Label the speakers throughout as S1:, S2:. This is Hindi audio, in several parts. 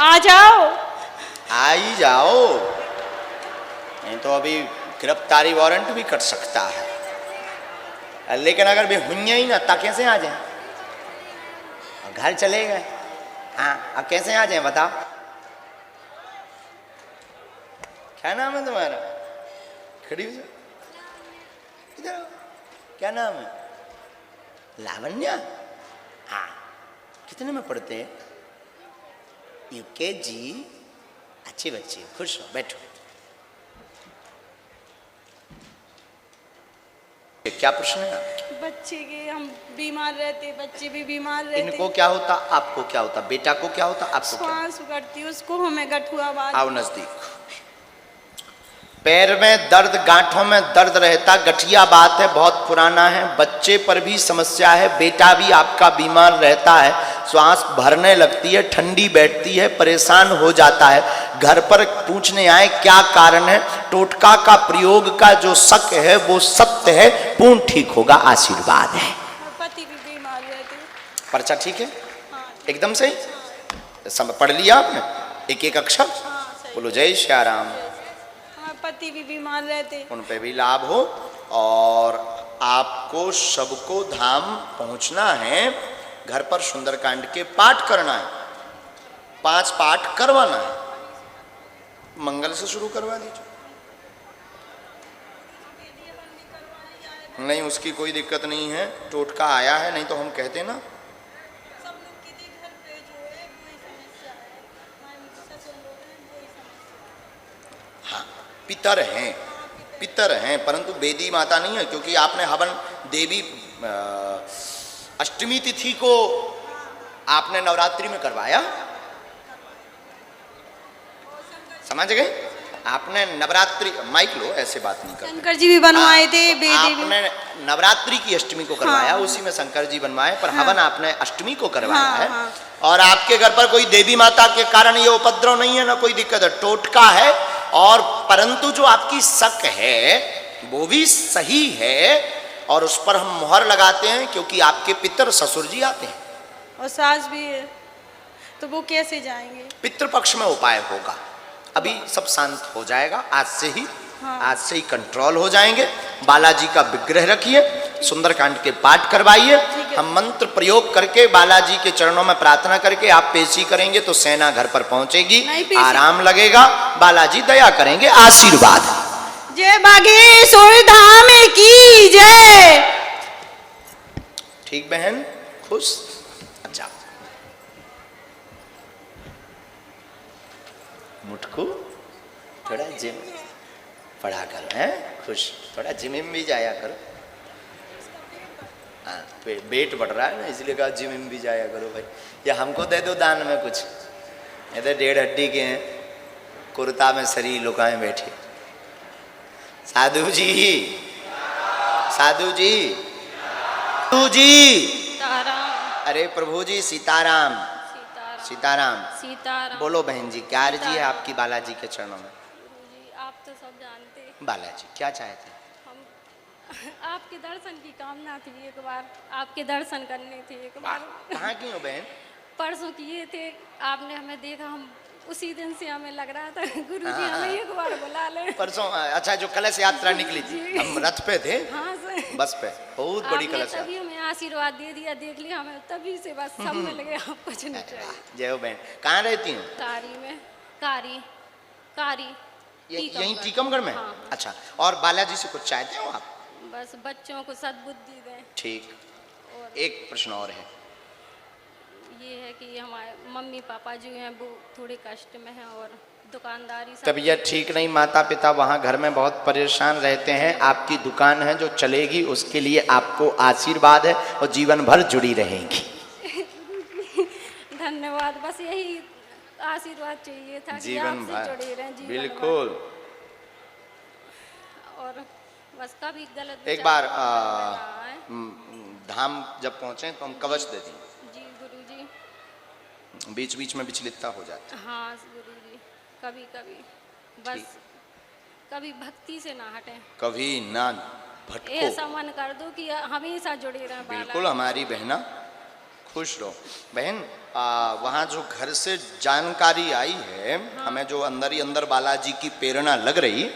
S1: आ जाओ।
S2: आ ही जाओ, नहीं तो अभी गिरफ्तारी वारंट भी कट सकता है। लेकिन अगर वे हुइया ही ना ता कैसे आ जाए? घर चले गए। हाँ, अब कैसे आ जाए बताओ? क्या नाम है तुम्हारा? खड़ी हो जाओ। इधर आओ। क्या नाम है? लावण्या। हाँ, कितने में पढ़ते हैं? UKG। अच्छी बच्ची, खुश हो, बैठो। क्या प्रश्न है?
S1: बच्चे के हम बीमार रहते, बच्चे भी बीमार रहते।
S2: इनको क्या होता, आपको क्या होता, बेटा को क्या होता, आपको क्या?
S1: श्वास उगड़ती, उसको हमें गठुआ बात।
S2: आओ नजदीक। पैर में दर्द, गांठों में दर्द रहता, गठिया बात है, बहुत पुराना है। बच्चे पर भी समस्या है, बेटा भी आपका बीमार रहता है, श्वास भरने लगती है, ठंडी बैठती है, परेशान हो जाता है। घर पर पूछने आए क्या कारण है, टोटका का प्रयोग का जो शक है वो सत्य है, पूर्ण ठीक होगा, आशीर्वाद है।
S1: पति भी बीमार रहते।
S2: पर्चा ठीक है?
S1: हाँ,
S2: एकदम सही। पढ़ लिया आपने एक एक अक्षर?
S1: हाँ, सही।
S2: बोलो जय श्री राम।
S1: पति भी बीमार रहते,
S2: उन पे भी लाभ हो। और आपको सबको धाम पहुंचना है, घर पर सुंदरकांड के पाठ करना है, 5 पाठ करवाना है। मंगल से शुरू करवा दीजिए। नहीं, उसकी कोई दिक्कत नहीं है, टोटका आया है, नहीं तो हम कहते ना। हाँ, पितर हैं, पितर हैं, परंतु वेदी माता नहीं है, क्योंकि आपने हवन देवी अष्टमी तिथि को आपने नवरात्रि में करवाया। समझ गए? आपने नवरात्रि, माइक लो, ऐसे बात नहीं करते।
S1: शंकर जी भी बनवाए थे,
S2: आपने नवरात्रि की अष्टमी को करवाया। हाँ, उसी में शंकर जी बनवाए, पर हाँ, हवन आपने अष्टमी को करवाया। हाँ, है। हाँ, और आपके घर पर कोई देवी माता के कारण ये उपद्रव नहीं है, ना कोई दिक्कत है, टोटका है। और परंतु जो आपकी शक है वो भी सही है, और उस पर हम मुहर लगाते हैं, क्योंकि आपके पितर ससुर जी आते हैं
S1: और सास भी है, तो वो कैसे जाएंगे?
S2: पितृपक्ष में उपाय होगा, अभी सब शांत हो जाएगा आज से ही। हाँ, आज से ही कंट्रोल हो जाएंगे। बालाजी का विग्रह रखिए, सुंदरकांड के पाठ करवाइए, हम मंत्र प्रयोग करके बालाजी के चरणों में प्रार्थना करके आप पेशी करेंगे तो सेना घर पर पहुंचेगी, आराम लगेगा, बालाजी दया करेंगे, आशीर्वाद।
S1: जय बागेश्वर धाम की जय।
S2: ठीक बहन, खुश? अच्छा, मुटकू थोड़ा जिम पढ़ा करो, है खुश, थोड़ा जिम में भी जाया करो। हाँ, वेट बढ़ रहा है ना, इसलिए कहा जिम में भी जाया करो भाई। या हमको दे दो दान में कुछ, ये तो 1.5 हड्डी के हैं, कुर्ता में शरीर लुकाए बैठे। साधु जी, साधु जी, साधु जी, अरे प्रभु जी सीताराम, सीताराम, सीताराम। बोलो बहन जी, क्या अर्जी है आपकी बालाजी के चरणों में?
S3: आप तो सब जानते हैं।
S2: बालाजी क्या चाहते हैं?
S3: हम आपके दर्शन की कामना थी, एक बार आपके दर्शन करने थे एक बार।
S2: कहाँ की हो बहन?
S3: परसों किए थे, आपने हमें देखा, हम उसी दिन से हमें लग रहा था गुरुजी हमें एक बार बुला ले।
S2: परसों? अच्छा, जो कलश यात्रा निकली थी, हम रथ पे थे।
S3: हाँ सर,
S2: बस पे बहुत बड़ी कलश यात्रा।
S3: तभी हमें आशीर्वाद दे दिया, देख लिया हमें, तभी से बस सब मिल गया, आप कुछ नहीं चाहिए।
S2: जय हो बहन। कहाँ रहती हूँ?
S3: कारी में, कारी, कारी
S2: यहीं टीकमगढ़ में?
S3: हाँ।
S2: अच्छा, और बालाजी से कुछ चाहते हो आप?
S3: बस बच्चों को सद्बुद्धि दें।
S2: ठीक। और एक प्रश्न और है,
S3: ये है कि हमारे मम्मी पापा जो हैं वो थोड़े कष्ट में हैं, और दुकानदारी
S2: तबीयत ठीक नहीं, माता पिता वहाँ घर में बहुत परेशान रहते हैं। आपकी दुकान है जो चलेगी, उसके लिए आपको आशीर्वाद है और जीवन भर जुड़ी रहेंगी।
S3: धन्यवाद, बस यही आशीर्वाद चाहिए था,
S2: जीवन भर
S3: जुड़े रहें, जीवन
S2: बिल्कुल।
S3: और बस कभी गलत
S2: एक बार धाम जब पहुँचे तो हम कवच दे दें।
S3: जी गुरुजी,
S2: बीच बीच में विचलितता हो जाती है।
S3: हाँ गुरुजी, कभी कभी बस कभी भक्ति से ना हटें,
S2: कभी ना भटको।
S3: ऐसा मन कर दो कि हमेशा जुड़े रहें।
S2: बिल्कुल हमारी बहना, खुश रहो बहन। वहाँ जो घर से जानकारी आई है, हमें जो अंदर ही अंदर बालाजी की प्रेरणा लग रही,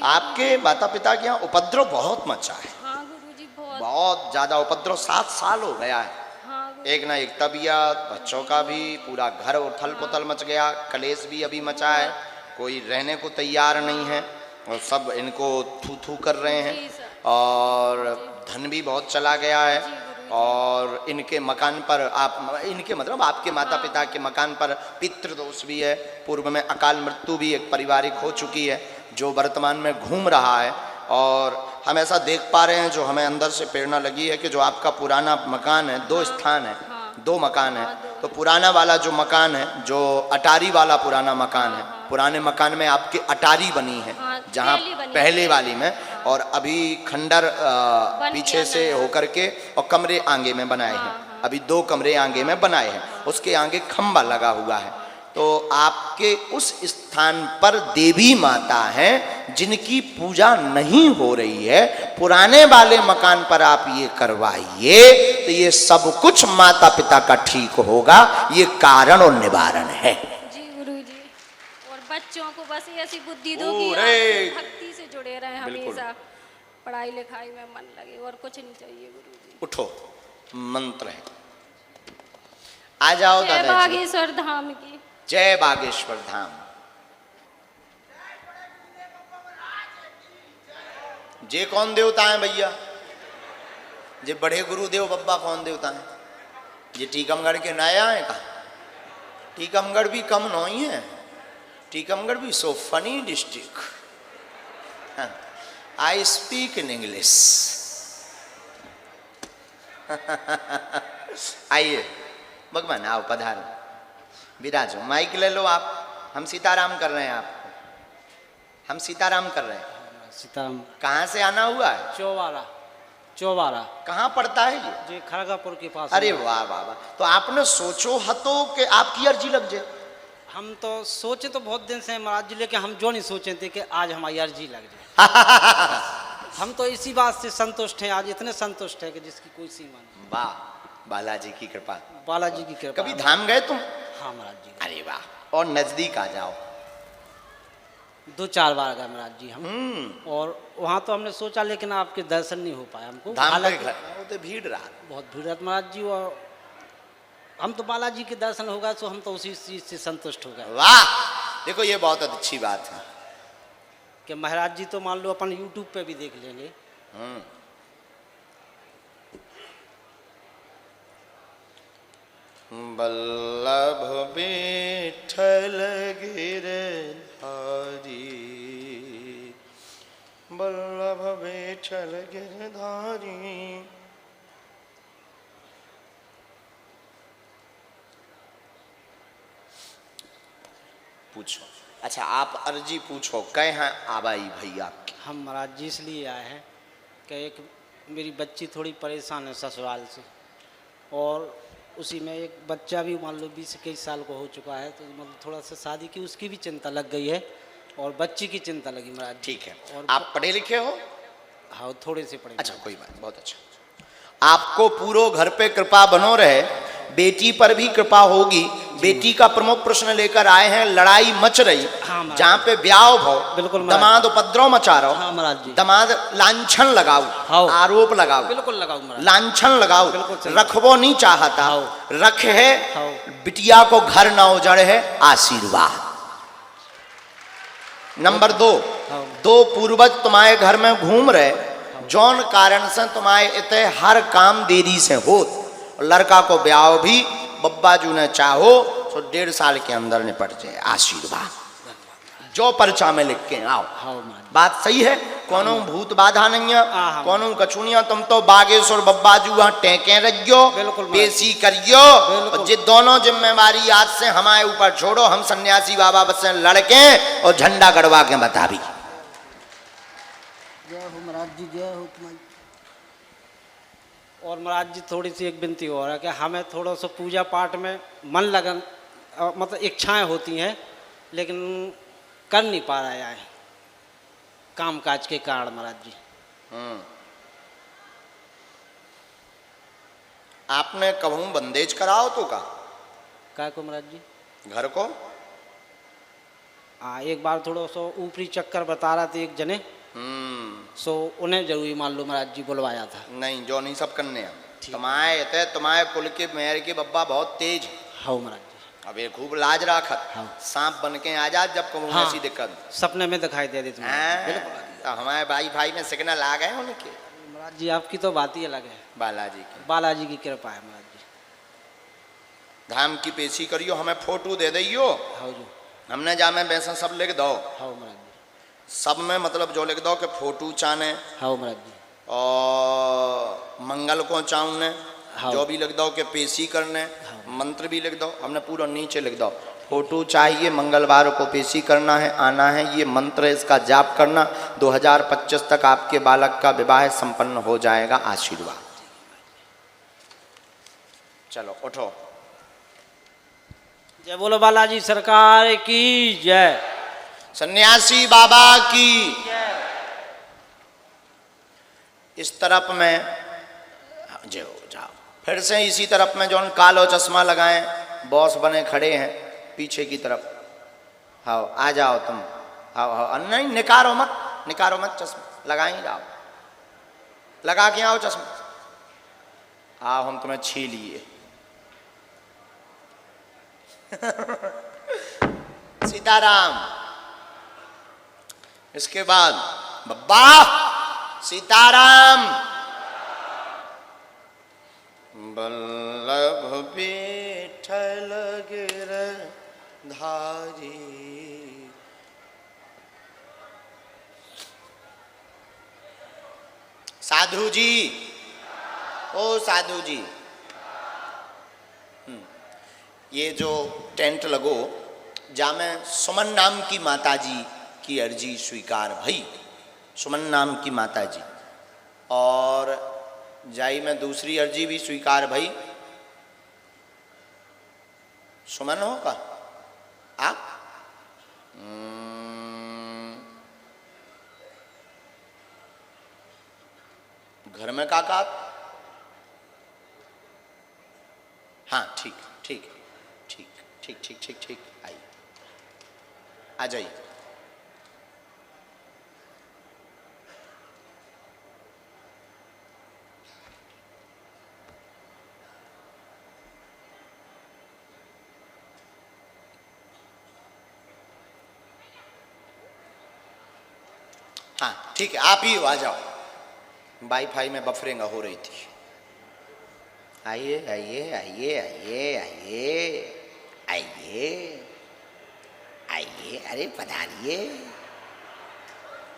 S2: आपके माता पिता के यहाँ उपद्रव बहुत मचा है।
S3: हाँ गुरुजी,
S2: बहुत ज्यादा उपद्रव, 7 साल हो गया है।
S3: हाँ
S2: एक ना एक तबीयत, बच्चों का भी, पूरा घर उथल पुथल मच गया, कलेश भी अभी मचा है, कोई रहने को तैयार नहीं है और सब इनको थू थू कर रहे हैं,
S3: जी सर।
S2: और धन भी बहुत चला गया है। और इनके मकान पर आप, इनके मतलब आपके माता पिता के मकान पर पितृदोष भी है, पूर्व में अकाल मृत्यु भी एक पारिवारिक हो चुकी है जो वर्तमान में घूम रहा है। और हम ऐसा देख पा रहे हैं, जो हमें अंदर से प्रेरणा लगी है कि जो आपका पुराना मकान है, 2 स्थान है, 2 मकान है, तो पुराना वाला जो मकान है, जो अटारी वाला पुराना मकान है, पुराने मकान में आपकी अटारी बनी है, जहाँ पहले वाली में, और अभी खंडर पीछे से होकर के और कमरे आगे में बनाए हैं, अभी 2 कमरे आगे में बनाए हैं, उसके आगे खंबा लगा हुआ है। तो आपके उस स्थान पर देवी माता हैं जिनकी पूजा नहीं हो रही है, पुराने वाले मकान पर आप ये करवाइए तो ये सब कुछ माता पिता का ठीक होगा। ये कारण और निवारण है।
S3: जी गुरुजी, और बच्चों को बस ऐसी बुद्धि दो कि आप भक्ति से जुड़े रहे, हमेशा पढ़ाई लिखाई में मन लगे, और कुछ नहीं चाहिए गुरुजी।
S2: उठो, मंत्र है, आ जाओ
S3: जय
S2: दादाजी।
S3: बागेश्वर धाम की
S2: जय बागेश्वर धाम। जे कौन देवता है भैया? जे बड़े गुरुदेव बब्बा कौन देवता है? ये टीकमगढ़ के नया है का? टीकमगढ़ भी कम नहीं है, टीकमगढ़ भी so funny district. I speak in English. आइए भगवान, आओ पधारो, विराजो, माइक ले लो आप। हम सीताराम कर रहे हैं आपको, हम सीताराम कर रहे हैं।
S4: सीताराम।
S2: कहाँ से आना हुआ है?
S4: चौबारा।
S2: कहाँ पड़ता है ये?
S4: जी खड़गापुर के पास।
S2: अरे वाह वाह वाह। तो आपने सोचो हतो कि आपकी अर्जी लग जाए?
S4: हम तो सोचे तो बहुत दिन से महाराज जी, लेकिन हम जो नहीं सोचे थे कि आज हमारी अर्जी लग जाए। हम तो इसी बात से संतुष्ट हैं, आज इतने संतुष्ट हैं कि जिसकी कोई सीमा नहीं।
S2: वाह, बालाजी की कृपा।
S4: बालाजी की कृपा।
S2: कभी धाम गए तुम?
S4: हाँ महाराज जी।
S2: अरे वाह। और नजदीक आ जाओ।
S4: 2-4 बार गए महाराज जी हम, और वहाँ तो हमने सोचा, लेकिन आपके दर्शन नहीं हो पाया हमको।
S2: धाम पे घर तो भीड़ रहा,
S4: बहुत भीड़ रहती महाराज जी, और हम तो बालाजी के दर्शन होगा तो हम तो उसी चीज से संतुष्ट हो गए।
S2: वाह, देखो ये बहुत अच्छी बात है
S4: कि महाराज जी तो मान लो अपन YouTube पे भी देख लेंगे।
S2: बल्लभ विठ्ठल गिरधारी, बल्लभ विठ्ठल गिरधारी। पूछो। अच्छा आप अर्जी पूछो, कहे हैं आबाई भैया?
S4: हम महाराज जी इसलिए आए हैं कि एक मेरी बच्ची थोड़ी परेशान है ससुराल से, और उसी में एक बच्चा भी मान लो 20-21 साल को हो चुका है, तो मतलब थोड़ा सा शादी की उसकी भी चिंता लग गई है और बच्ची की चिंता लगी महाराज।
S2: ठीक है।
S4: और
S2: आप पढ़े लिखे हो?
S4: हाँ थोड़े से पढ़े।
S2: अच्छा कोई बात, बहुत अच्छा। आपको पूरो घर पे कृपा बनो रहे, बेटी पर भी कृपा होगी। बेटी का प्रमुख प्रश्न लेकर आए हैं, लड़ाई मच रही,
S4: हाँ,
S2: जहाँ पे ब्याह भाव,
S4: बिल्कुल
S2: दमाद उपद्रव मचा रहा,
S4: हाँ महाराज जी,
S2: दमाद लांछन लगाओ,
S4: हाँ,
S2: आरोप लगाओ,
S4: बिल्कुल लगाओ महाराज,
S2: लांछन लगाओ,
S4: बिल्कुल
S2: रखबो नहीं चाहता,
S4: हाँ,
S2: रख है,
S4: हाँ,
S2: बिटिया को घर ना उजड़ है, आशीर्वाद। नंबर 2,
S4: हाँ,
S2: 2 पूर्वज तुम्हारे घर में घूम रहे, जौन कारण से तुम्हारे इतने हर काम देरी से हो, लड़का को ब्याह भी बब्बा जू ने चाहो तो 1.5 साल के अंदर निपट जाए, आशीर्वाद। जो पर्चा में लिख के आओ। बात सही है, कोनो भूत बाधा नहीं है, कोनो कछुनिया। तुम तो बागेश्वर बब्बा जू वहाँ टेके रखियो, पेशी करियो, और जे दोनों जिम्मेवारी आज से हमारे ऊपर छोड़ो। हम सन्यासी बाबा बस लड़के और झंडा गड़वा के बता भी।
S4: जय हो महाराज जी, जय हो। और महाराज जी थोड़ी सी एक विनती हो रहा है कि हमें थोड़ा सा पूजा पाठ में मन लगन, मतलब इच्छाएं होती हैं लेकिन कर नहीं पा रहा है काम काज के कारण महाराज जी।
S2: आपने कहूँ बंदेज कराओ तो का
S4: काय को महाराज जी?
S2: घर को?
S4: हाँ, एक बार थोड़ा सो ऊपरी चक्कर बता रहा था एक जने, सो उन्हें जरूरी मान लो महाराज जी बुलवाया था।
S2: नहीं जो नहीं सब करने हैं तुम्हारे कुल के मेहर के बब्बा बहुत तेज।
S4: हाँ महाराज जी।
S2: अब ये खूब लाज राखत।
S4: हाँ।
S2: सांप बन के आ जा जब कहूँ
S4: हाँ,
S2: ऐसी दिक्कत।
S4: सपने में दिखाई दे देती महाराज जी।
S2: तो हमारे भाई में सिग्नल आ गए उनके।
S4: महाराज जी आपकी तो बात ही अलग है,
S2: बालाजी की
S4: बालाजी की कृपा है महाराज जी।
S2: धाम की पेशी करियो, हमें फोटो दे दियो,
S4: हाँ जो
S2: हमने जामे वैसा सब लिख दो।
S4: हाँ महाराज जी।
S2: सब में मतलब जो लिख दो कि फोटो चाने
S4: हाँ महाराज जी।
S2: और मंगल को चाहने,
S4: हाँ।
S2: जो भी लिख दो कि पेशी करने, मंत्र भी लिख दो। हमने पूरा नीचे लिख दो फोटो चाहिए, मंगलवार को पेशी करना है, आना है, ये मंत्र इसका जाप करना, 2025 तक आपके बालक का विवाह संपन्न हो जाएगा, आशीर्वाद। चलो उठो।
S4: जय बोलो बालाजी सरकार की जय।
S2: सन्यासी बाबा की। इस तरफ में जाओ जाओ, फिर से इसी तरफ में जो कालो चश्मा लगाएं बॉस बने खड़े हैं पीछे की तरफ। हाँ आ जाओ तुम, हाँ हाँ नहीं निकारो मत चश्मा लगा ही जाओ, लगा के आओ चश्मा। आओ हम तुम्हें छी लिए। सीताराम। इसके बाद बब्बा सीताराम। बल्लभ विठल गिरधारी। साधु जी, ओ साधु जी, ये जो टेंट लगो जामे सुमन नाम की माता जी की अर्जी स्वीकार भई। सुमन नाम की माता जी और जाई में दूसरी अर्जी भी स्वीकार भई। सुमन होगा आप? घर में काका? हाँ ठीक ठीक ठीक ठीक ठीक ठीक ठीक, आइए आ जाइए। हाँ ठीक है, आप ही हो, आ जाओ। वाईफाई में बफरिंग हो रही थी। आइए आइए आइए आइए आइए आइए आइए, अरे पधारिए,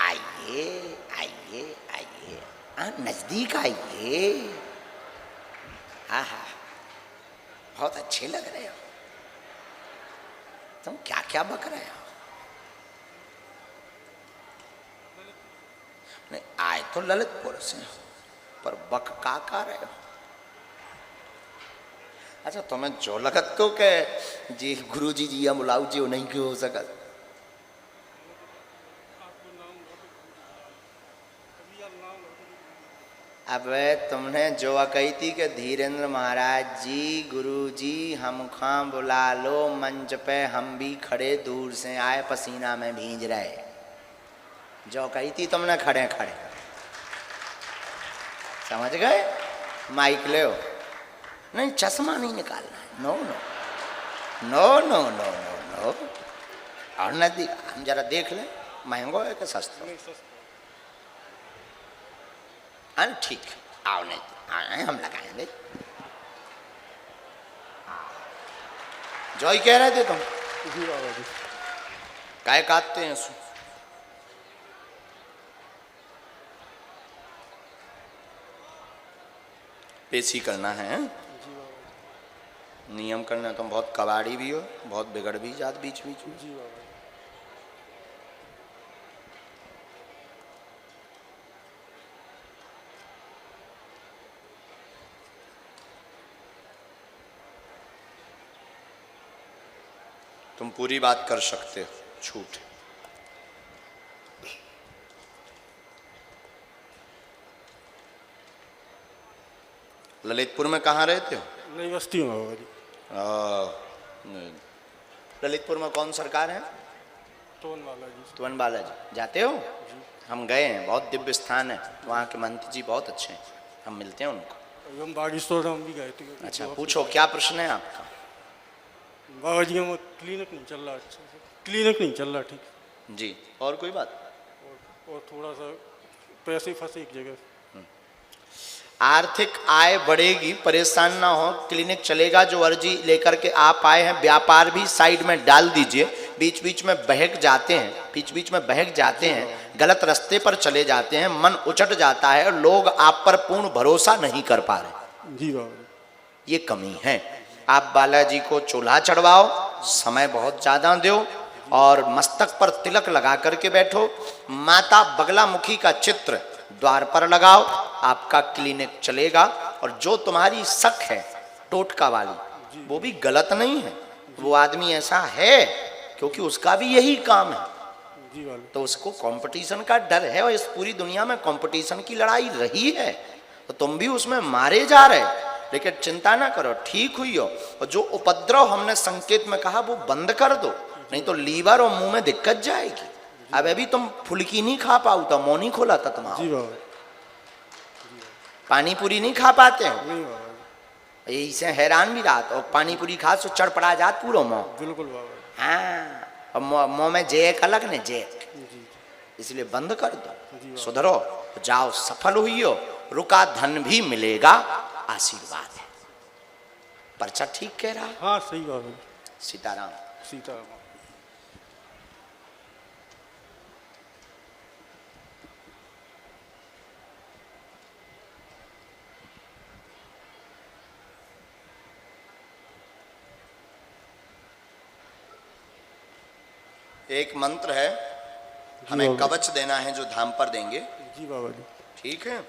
S2: आइए आइए आइए, नजदीक आइए। हाँ हाँ बहुत अच्छे लग रहे हो तुम। क्या क्या बक रहे हो? नहीं आए तो ललितपुर से, पर बक का रहे हो? अच्छा तुम्हें जो लगत तो के जी गुरु जी जी या बुलाऊ जी नहीं क्यों हो सकत? अब तुमने जो कही थी कि धीरेन्द्र महाराज जी गुरु जी हमखा बुला लो मंच पे, हम भी खड़े दूर से आए पसीना में भींज रहे, जो कही थी तुमने खड़े खड़े। समझ गए? माइक ले हो। नहीं चश्मा नहीं निकालना है। No no no no no no no. और नजदीक हम जरा देख लें महंगो है कि सस्ता? हाँ ठीक है, आओ नहीं आए हम लगाएंगे। जो ही कह रहे थे तुम? जी बाबा जी। काय काटते हैं सु? पेशी करना है। जी बाबा। नियम करना। तुम बहुत कबाड़ी भी हो, बहुत बिगड़ भी जात बीच बीच में। जी बाबा। तुम पूरी बात कर सकते हो, छूट। ललितपुर में कहाँ रहते हो?
S5: नई बस्ती में बाबा जी।
S2: ललितपुर में कौन सरकार है?
S5: टोन वाला जी।
S2: तुवन बालाजी जाते हो? हम गए हैं, बहुत दिव्य स्थान है, वहाँ के मंत्री जी बहुत अच्छे हैं, हम मिलते हैं उनको।
S5: हम बागेश्वर हम भी गए थे।
S2: अच्छा, पूछो क्या प्रश्न है आपका?
S5: बाबा जी हम क्लिनिक नहीं चल रहा अच्छा से, क्लिनिक नहीं चल रहा ठीक।
S2: जी, और कोई बात?
S5: और थोड़ा सा पैसे फंसे एक जगह।
S2: आर्थिक आय बढ़ेगी, परेशान ना हो, क्लिनिक चलेगा। जो अर्जी लेकर के आप आए हैं, व्यापार भी साइड में डाल दीजिए। बीच बीच में बहक जाते हैं, बीच बीच में बहक जाते हैं, गलत रास्ते पर चले जाते हैं, मन उचट जाता है और लोग आप पर पूर्ण भरोसा नहीं कर पा रहे।
S5: जी बाबा जी।
S2: ये कमी है। आप बालाजी को चूल्हा चढ़वाओ, समय बहुत ज़्यादा दो और मस्तक पर तिलक लगा करके बैठो। माता बगलामुखी का चित्र द्वार पर लगाओ, आपका क्लिनिक चलेगा। और जो तुम्हारी शक है टोटका वाली, वो भी गलत नहीं है, वो आदमी ऐसा है क्योंकि उसका भी यही काम है।
S5: जी बाबा।
S2: तो उसको कंपटीशन का डर है और इस पूरी दुनिया में कंपटीशन की लड़ाई रही है, तो तुम भी उसमें मारे जा रहे। लेकिन चिंता ना करो, ठीक हुई हो। और जो उपद्रव हमने संकेत में कहा वो बंद कर दो, नहीं तो लीवर और मुंह में दिक्कत जाएगी। अब अभी तुम फुल्की नहीं खा पाओ तो मुंह नहीं खोला था तुम्हारा।
S5: जी बाबा।
S2: पानी पूरी नहीं खा पाते हो,
S5: नहीं बाबा।
S2: इससे हैरान भी रात और पानी पूरी खा तो चढ़ पड़ा जात पूरा मुँह।
S5: बिल्कुल बाबा।
S2: हाँ, और मुँह में जैक अलग ने जैक,
S5: जी।
S2: इसलिए बंद कर दो, सुधरो, जाओ, सफल हुई हो, रुका धन भी मिलेगा, आशीर्वाद है। पर्चा ठीक कह रहा है।
S5: हाँ सही बाबा जी।
S2: सीताराम।
S5: सीताराम।
S2: एक मंत्र है, हमें कवच देना है जो धाम पर देंगे।
S5: जी बाबा जी।
S2: ठीक है।